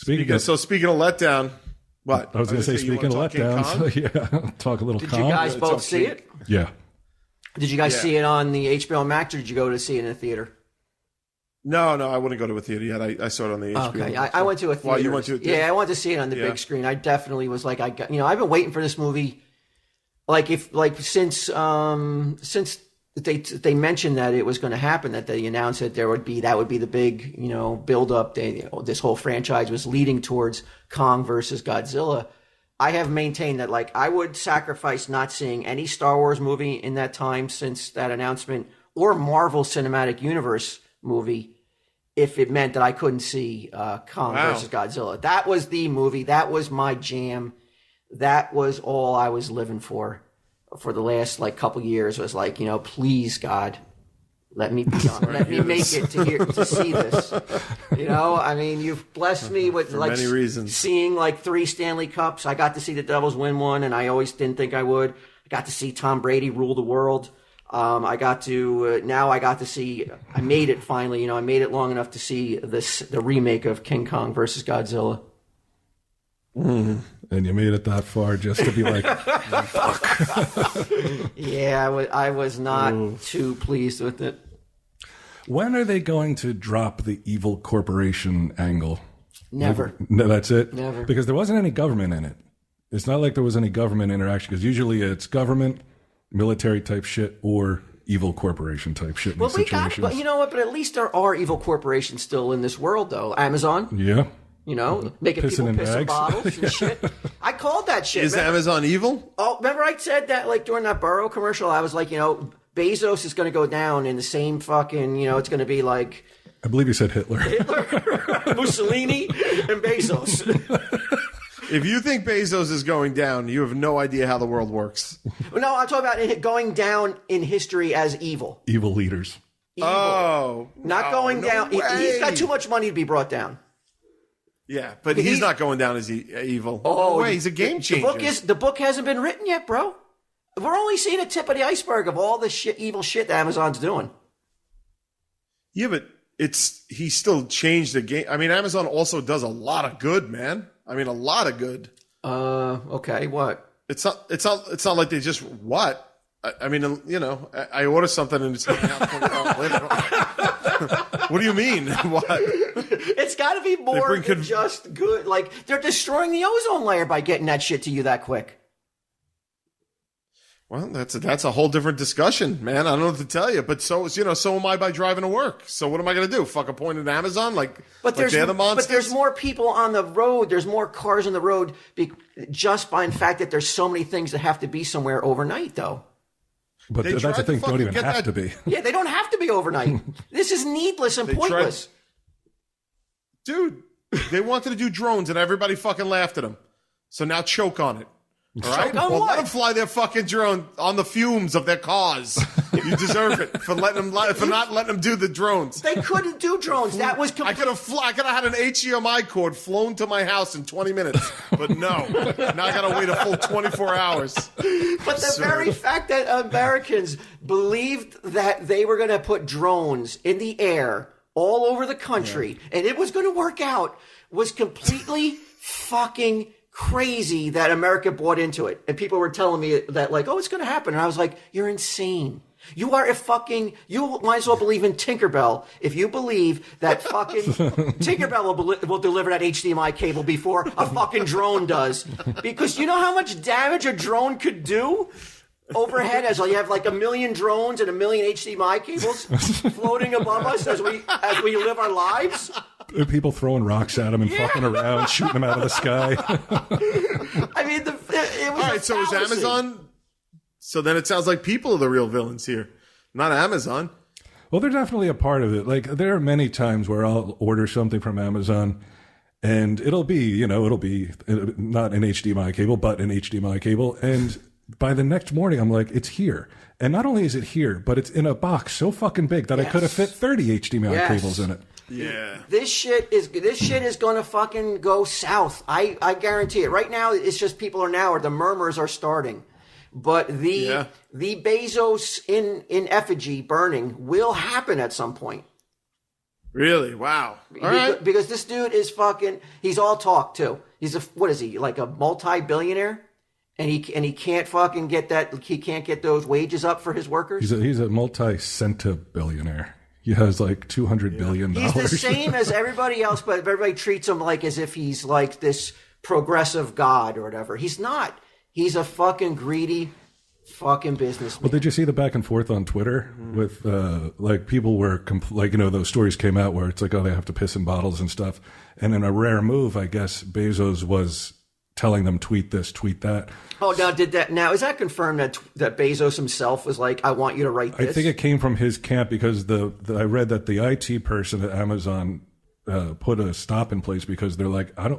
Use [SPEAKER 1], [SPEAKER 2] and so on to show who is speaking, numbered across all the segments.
[SPEAKER 1] Speaking of letdown, what?
[SPEAKER 2] I was going to say, speaking of letdowns, yeah, talk a little
[SPEAKER 3] Did
[SPEAKER 2] Kong.
[SPEAKER 3] you guys both see it?
[SPEAKER 2] Yeah.
[SPEAKER 3] Did you guys see it on the HBO Max, or did you go to see it in a theater?
[SPEAKER 1] No, I wouldn't go to a theater yet. I saw it on the HBO.
[SPEAKER 3] Okay, I went to a theater.
[SPEAKER 1] Well, you went to a theater?
[SPEAKER 3] Yeah, I wanted to see it on the big screen. I definitely was like, I've been waiting for this movie, since they mentioned that it was going to happen, that they announced that that would be the big, build up. This whole franchise was leading towards Kong versus Godzilla. I have maintained that I would sacrifice not seeing any Star Wars movie in that time since that announcement, or Marvel Cinematic Universe movie, if it meant that I couldn't see Kong versus Godzilla. That was the movie. That was my jam. That was all I was living for the last couple years. Was please God, let me be on. Let me make it to see this. You've blessed me with
[SPEAKER 1] for many reasons.
[SPEAKER 3] Seeing 3 Stanley Cups. I got to see the Devils win one, and I always didn't think I would. I got to see Tom Brady rule the world. I got to see. I made it finally. I made it long enough to see the remake of King Kong versus Godzilla.
[SPEAKER 2] Mm. And you made it that far just to be like, fuck.
[SPEAKER 3] Yeah, I was not too pleased with it.
[SPEAKER 2] When are they going to drop the evil corporation angle?
[SPEAKER 3] Never.
[SPEAKER 2] No, that's it?
[SPEAKER 3] Never.
[SPEAKER 2] Because there wasn't any government in it. It's not like there was any government interaction, because usually it's government, military type shit, or evil corporation type shit in these situations.
[SPEAKER 3] But you know what? But at least there are evil corporations still in this world, though. Amazon.
[SPEAKER 2] Yeah.
[SPEAKER 3] Making people piss in bottles and shit. I called that shit.
[SPEAKER 1] Is Amazon evil?
[SPEAKER 3] Oh, remember I said that during that Burrow commercial? I was like, Bezos is going to go down in the same fucking, it's going to be like...
[SPEAKER 2] I believe you said Hitler.
[SPEAKER 3] Mussolini, and Bezos.
[SPEAKER 1] If you think Bezos is going down, you have no idea how the world works.
[SPEAKER 3] No, I'm talking about it going down in history as evil.
[SPEAKER 2] Evil leaders.
[SPEAKER 3] Evil.
[SPEAKER 1] Oh.
[SPEAKER 3] Not going down. He's got too much money to be brought down.
[SPEAKER 1] Yeah, but he's not going down as evil.
[SPEAKER 3] Oh,
[SPEAKER 1] no way, he's a game changer.
[SPEAKER 3] The book hasn't been written yet, bro. We're only seeing a tip of the iceberg of all the evil shit that Amazon's doing.
[SPEAKER 1] Yeah, but he still changed the game. I mean, Amazon also does a lot of good, man. I mean, a lot of good.
[SPEAKER 3] Okay, what?
[SPEAKER 1] It's not like they just what? I mean, I order something and it's getting out 24 hours later. What do you mean? What?
[SPEAKER 3] It's got to be more than just good. They're destroying the ozone layer by getting that shit to you that quick.
[SPEAKER 1] Well, that's a whole different discussion, man. I don't know what to tell you, but so am I by driving to work. So what am I going to do? Fucking point at Amazon they're the monsters?
[SPEAKER 3] But there's more people on the road. There's more cars on the road just by the fact that there's so many things that have to be somewhere overnight, though.
[SPEAKER 2] But that's the thing, don't even have to be.
[SPEAKER 3] Yeah, they don't have to be overnight. This is needless and pointless.
[SPEAKER 1] Dude, they wanted to do drones and everybody fucking laughed at them. So now choke on it. All right? Let them fly their fucking drone on the fumes of their cars. You deserve it for not letting them do the drones.
[SPEAKER 3] They couldn't do drones. That was
[SPEAKER 1] I could have had an HDMI cord flown to my house in 20 minutes, but no. Now I got to wait a full 24 hours.
[SPEAKER 3] But the very fact that Americans believed that they were going to put drones in the air all over the country and it was going to work out was completely fucking crazy that America bought into it. And people were telling me that it's going to happen. And I was like, you're insane. You might as well believe in Tinkerbell if you believe that fucking Tinkerbell will deliver that HDMI cable before a fucking drone does. Because you know how much damage a drone could do overhead as you have 1 million drones and 1 million HDMI cables floating above us as we live our lives?
[SPEAKER 2] People throwing rocks at him and fucking around, shooting them out of the sky.
[SPEAKER 3] I mean, it was all right.
[SPEAKER 1] So is Amazon? So then it sounds like people are the real villains here, not Amazon.
[SPEAKER 2] Well, they're definitely a part of it. There are many times where I'll order something from Amazon, and it'll be not an HDMI cable, but an HDMI cable, and by the next morning, I'm like, it's here. And not only is it here, but it's in a box so fucking big that I could have fit 30 HDMI cables in it.
[SPEAKER 1] Yeah.
[SPEAKER 3] This shit is going to fucking go south. I guarantee it. Right now, it's just the murmurs are starting. But the Bezos in effigy burning will happen at some point.
[SPEAKER 1] Really? Wow. All right.
[SPEAKER 3] Because this dude is fucking. He's all talk too. He's what is he, like a multi-billionaire? And he can't fucking get that. He can't get those wages up for his workers.
[SPEAKER 2] He's a multi-centibillionaire. He has like $200 billion.
[SPEAKER 3] He's the same as everybody else, but everybody treats him like as if he's like this progressive god or whatever. He's not. He's a fucking greedy fucking businessman.
[SPEAKER 2] Well, did you see the back and forth on Twitter with like people were like, you know, those stories came out where it's like, oh, they have to piss in bottles and stuff. And in a rare move, I guess Bezos was telling them tweet this, tweet that. Oh,
[SPEAKER 3] now is that confirmed that Bezos himself was like, I want you to write this?
[SPEAKER 2] I think it came from his camp because I read that the IT person at Amazon put a stop in place because they're like, I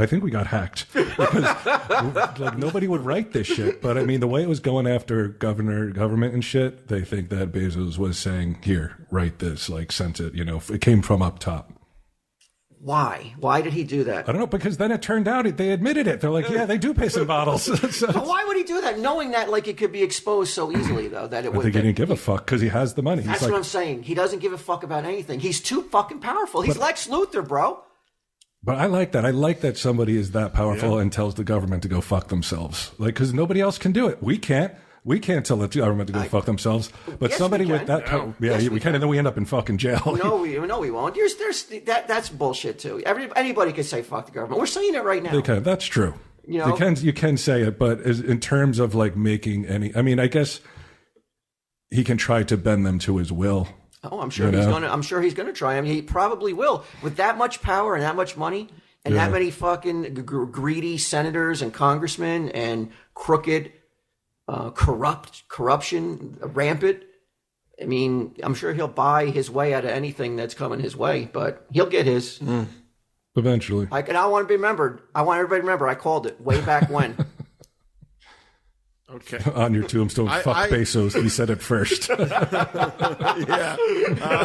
[SPEAKER 2] think we got hacked. Because, like, nobody would write this shit. But I mean, the way it was going after government and shit, they think that Bezos was saying, here, write this, like, sent it, you know, it came from up top.
[SPEAKER 3] Why? Why did he do that?
[SPEAKER 2] I don't know, because then it turned out they admitted it. They're like, yeah, they do piss in bottles.
[SPEAKER 3] But why would he do that, knowing that like it could be exposed so easily, though, that it would?
[SPEAKER 2] I think he didn't give a fuck because he has the money.
[SPEAKER 3] That's what I'm saying. He doesn't give a fuck about anything. He's too fucking powerful. He's Lex Luthor, bro.
[SPEAKER 2] But I like that. I like that somebody is that powerful and tells the government to go fuck themselves. Like, because nobody else can do it. We can't. We can't tell the government to go fuck themselves, but somebody with that power, we can, and then we end up in fucking jail.
[SPEAKER 3] No, we won't. That's bullshit too. Anybody can say fuck the government. We're saying it right now.
[SPEAKER 2] They can. That's true. You know, you can say it, but in terms of like making any, I mean, I guess he can try to bend them to his will.
[SPEAKER 3] Oh, I'm sure he's gonna try. I mean, he probably will. With that much power and that much money and that many fucking greedy senators and congressmen and crooked. Corruption rampant. I mean, I'm sure he'll buy his way out of anything that's coming his way, but he'll get his.
[SPEAKER 2] Eventually.
[SPEAKER 3] I want to be remembered. I want everybody to remember I called it way back when.
[SPEAKER 2] Okay. On your tombstone, fuck Bezos. He said it first.
[SPEAKER 1] Yeah.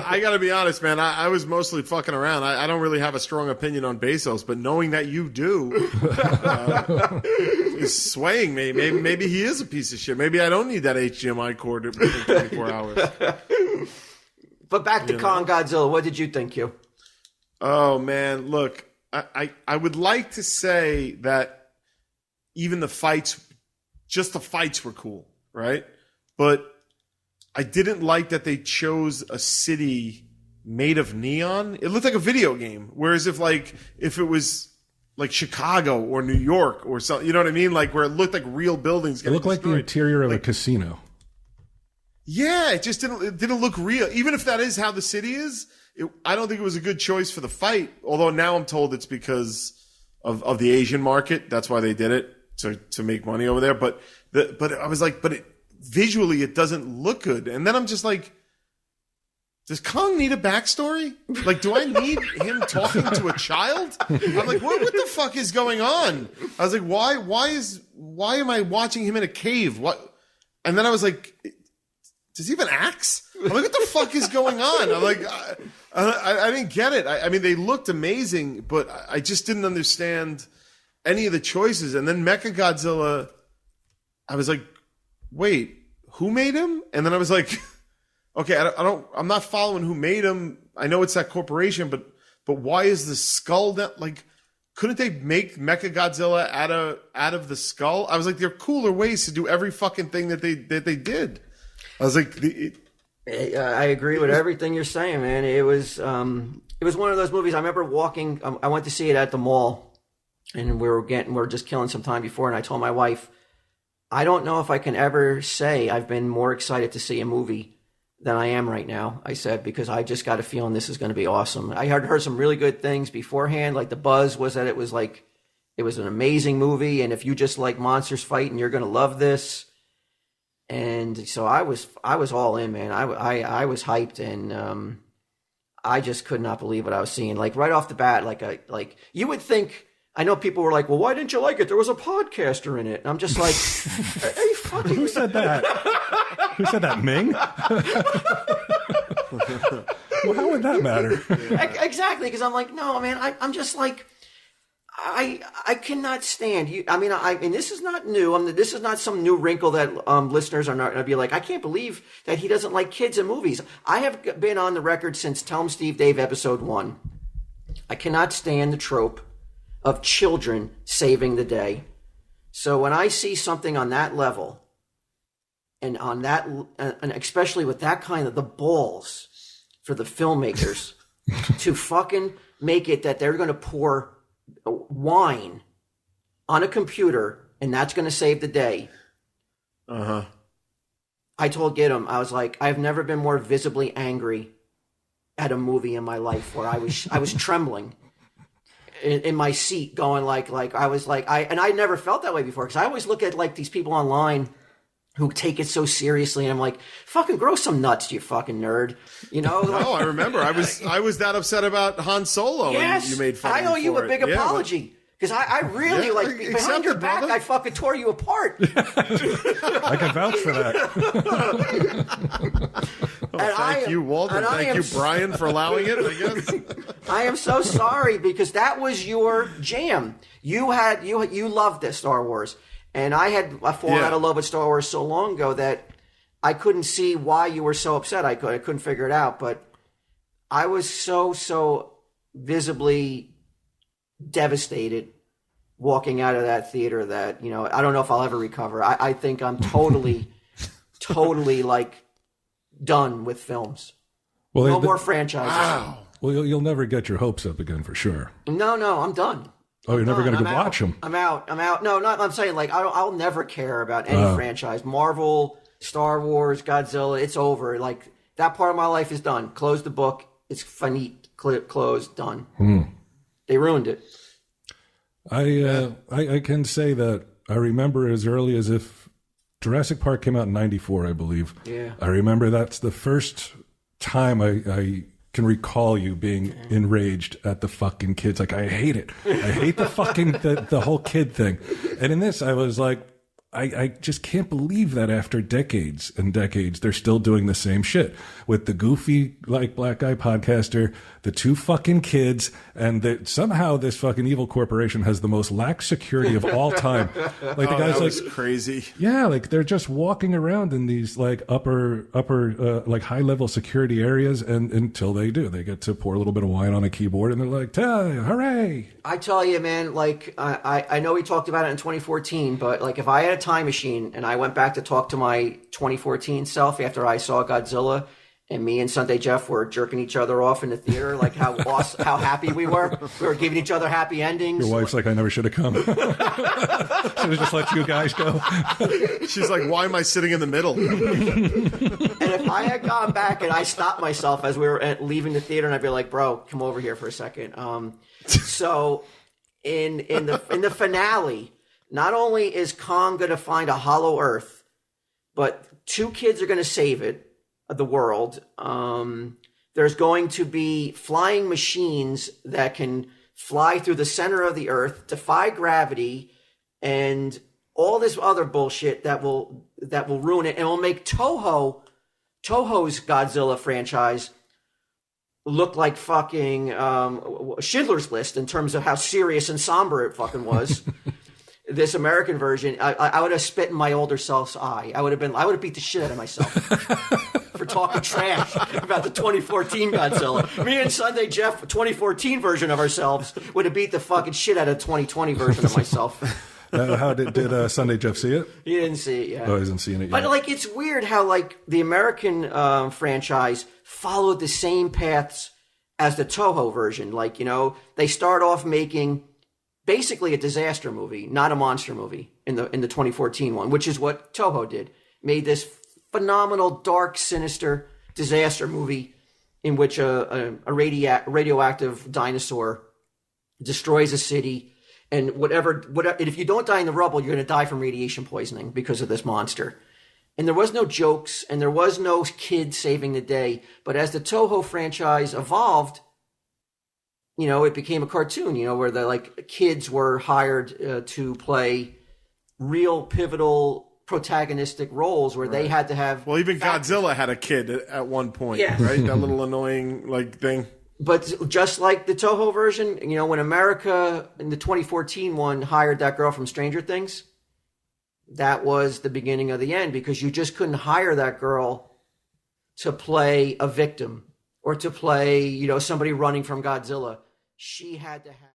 [SPEAKER 1] I got to be honest, man. I was mostly fucking around. I don't really have a strong opinion on Bezos, but knowing that you do is swaying me. Maybe he is a piece of shit. Maybe I don't need that HDMI cord within 24 hours.
[SPEAKER 3] But back to Kong Godzilla. What did you think, Hugh?
[SPEAKER 1] Oh, man. Look, I would like to say that even the fights were cool, right? But I didn't like that they chose a city made of neon. It looked like a video game. Whereas if it was like Chicago or New York or something, you know what I mean? Like where it looked like real buildings.
[SPEAKER 2] It looked like the interior of a casino.
[SPEAKER 1] Yeah, it didn't look real. Even if that is how the city is, I don't think it was a good choice for the fight. Although now I'm told it's because of the Asian market. That's why they did it. To make money over there, but I was like, visually it doesn't look good, and then I'm just like, does Kong need a backstory? Like, do I need him talking to a child? I'm like, what the fuck is going on? I was like, why am I watching him in a cave? What? And then I was like, does he have an axe? I'm like, what the fuck is going on? I'm like, I didn't get it. I mean, they looked amazing, but I just didn't understand any of the choices. And then Mechagodzilla, I was like, wait, who made him? And then I was like, okay, I'm not following who made him. I know it's that corporation, but why is the skull that, like, couldn't they make Mechagodzilla out of the skull? I was like, there are cooler ways to do every fucking thing that they did. I was like,
[SPEAKER 3] I agree with everything you're saying, man. It was one of those movies. I remember walking. I went to see it at the mall. And we were just killing some time before, and I told my wife, I don't know if I can ever say I've been more excited to see a movie than I am right now. I said, because I just got a feeling this is going to be awesome. I heard some really good things beforehand, like the buzz was that it was an amazing movie, and if you just like monsters fighting, you're going to love this. And so I was all in, man. I was hyped, and I just could not believe what I was seeing. Like right off the bat, like you would think. I know people were like, well, why didn't you like it? There was a podcaster in it. And I'm just like, are you fucking...
[SPEAKER 2] Who said that? Who said that, Ming? Well, how would that matter?
[SPEAKER 3] Exactly, because I'm like, no, man, I'm just like, I cannot stand you. I mean, and this is not new. This is not some new wrinkle that listeners are not going to be like, I can't believe that he doesn't like kids in movies. I have been on the record since Tell 'em Steve Dave episode 1. I cannot stand the trope of children saving the day. So when I see something on that level, and on that, and especially with that kind of the balls for the filmmakers to fucking make it that they're going to pour wine on a computer and that's going to save the day. I told Gidim, I was like, I've never been more visibly angry at a movie in my life, where I was trembling in my seat, going like I was like, I never felt that way before, because I always look at like these people online who take it so seriously, and I'm like, fucking grow some nuts, you fucking nerd. You know?
[SPEAKER 1] No, I remember. I was that upset about Han Solo,
[SPEAKER 3] yes,
[SPEAKER 1] and you made fun of me
[SPEAKER 3] I owe you
[SPEAKER 1] for
[SPEAKER 3] a big
[SPEAKER 1] it.
[SPEAKER 3] apology. Because I really, behind your back,
[SPEAKER 1] brother.
[SPEAKER 3] I fucking tore you apart.
[SPEAKER 2] I can vouch for that.
[SPEAKER 1] Thank you, Walter. Thank you, Brian, for allowing it, I guess.
[SPEAKER 3] I am so sorry, because that was your jam. You loved this Star Wars. And I had fallen out of love with Star Wars so long ago that I couldn't see why you were so upset. I couldn't figure it out. But I was so visibly devastated walking out of that theater that, I don't know if I'll ever recover. I think I'm totally like done with films. Well, no more franchises.
[SPEAKER 1] Wow.
[SPEAKER 2] Well, you'll never get your hopes up again, for sure.
[SPEAKER 3] No, I'm done.
[SPEAKER 2] Oh, you're never going to watch them.
[SPEAKER 3] I'm out. No, I'm saying, like, I'll never care about any franchise. Marvel, Star Wars, Godzilla, it's over. Like, that part of my life is done. Close the book. It's finite. Closed. Done. They ruined it.
[SPEAKER 2] I can say that I remember as early as if Jurassic Park came out in 94, I believe.
[SPEAKER 3] Yeah.
[SPEAKER 2] I remember that's the first time I can recall you being enraged at the fucking kids. Like, I hate it. I hate the fucking, the whole kid thing. And in this, I was like, I just can't believe that after decades and decades, they're still doing the same shit with the goofy, like, black guy podcaster, the two fucking kids, and that somehow this fucking evil corporation has the most lax security of all time. Like, the guys,
[SPEAKER 1] that was crazy.
[SPEAKER 2] Yeah, like, they're just walking around in these, like, upper like, high level security areas, and until they get to pour a little bit of wine on a keyboard, and they're like, hooray!
[SPEAKER 3] I tell you, man, like, I know we talked about it in 2014, but, like, if I had a time machine and I went back to talk to my 2014 self after I saw Godzilla, and me and Sunday Jeff were jerking each other off in the theater, like how how happy we were. We were giving each other happy endings.
[SPEAKER 2] Your wife's like, I never should have come. Should have just let you guys go.
[SPEAKER 1] She's like, why am I sitting in the middle?
[SPEAKER 3] And if I had gone back and I stopped myself as we were leaving the theater, and I'd be like, bro, come over here for a second. So in the finale, not only is Kong going to find a hollow Earth, but two kids are going to save it. The world. There's going to be flying machines that can fly through the center of the earth, defy gravity, and all this other bullshit that will ruin it, and will make Toho's Godzilla franchise look like fucking Schindler's List in terms of how serious and somber it fucking was. This American version, I would have spit in my older self's eye. I would have beat the shit out of myself for talking trash about the 2014 Godzilla. Me and Sunday Jeff, 2014 version of ourselves, would have beat the fucking shit out of 2020 version of myself.
[SPEAKER 2] How did Sunday Jeff see it?
[SPEAKER 3] He didn't see it yet.
[SPEAKER 2] Oh, he hasn't seen it yet.
[SPEAKER 3] But, like, it's weird how, like, the American franchise followed the same paths as the Toho version. Like, they start off making basically a disaster movie, not a monster movie, in the 2014 one, which is what Toho did. Made this phenomenal, dark, sinister disaster movie in which a radioactive dinosaur destroys a city, and whatever. And if you don't die in the rubble, you're going to die from radiation poisoning because of this monster. And there was no jokes, and there was no kid saving the day. But as the Toho franchise evolved, it became a cartoon, where the kids were hired to play real pivotal protagonistic roles where they had to have.
[SPEAKER 1] Well, even Godzilla had a kid at one point, right? That little annoying thing.
[SPEAKER 3] But just like the Toho version, you know, when America in the 2014 one hired that girl from Stranger Things, that was the beginning of the end, because you just couldn't hire that girl to play a victim or to play, you know, somebody running from Godzilla. She had to have